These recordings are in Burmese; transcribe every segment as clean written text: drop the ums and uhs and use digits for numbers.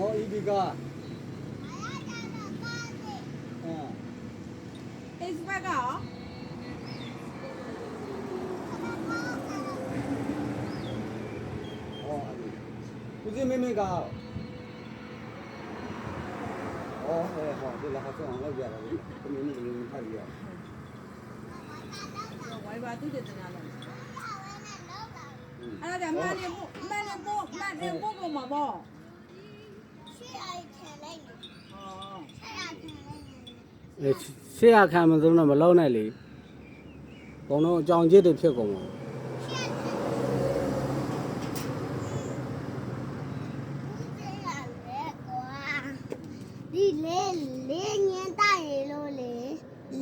EB가. Facebook က 우지 매매가. 네, 나가서 안 가게 하라. 그러면 팔이야. 와이바 두대잖아.အဲ့ဒါမှန်နေပို့ကုန်မှာပေါ့ရှေ့အိုက်ထန်လိုက်နော်ရှေ့ရခံမဆုံးတော့မလုံးနဲ့လေဘုံတော့အကြောင်ကျစ်တွေဖြစ်ကုန်ပါဒီလေးညံတိုက်ရလို့လေ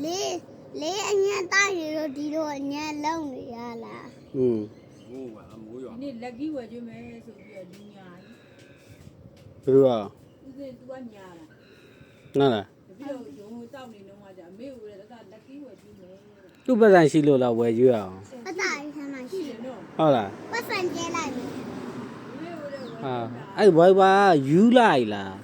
လေးအညံတိုက်ရလို့ဒီလိုအညံလုံးနေရလား ဒီနေ့လက်ကြီးဝယ်ကျွေးမယ်ဆိုပြီးတော့လူညာဘယ်လိုอ่ะ ဦးစင် तू ကညာနားလားလား ပြီးတော့ရုံတောက်နေတော့မှကြာအမေကိုလည်းဒါလက်ကြီးဝယ်ကျွေးမယ် သူ့ပတ်စံရှိလို့လားဝယ်ရွေးအောင် ပတ်တာရဆမ်းမရှိ တယ်နော် ဟုတ်လား ပတ်စံကျဲလိုက်ပြီ အမေကိုလည်းဝယ် ဟာအဲ့ဝိုင်ဘာယူလိုက်လား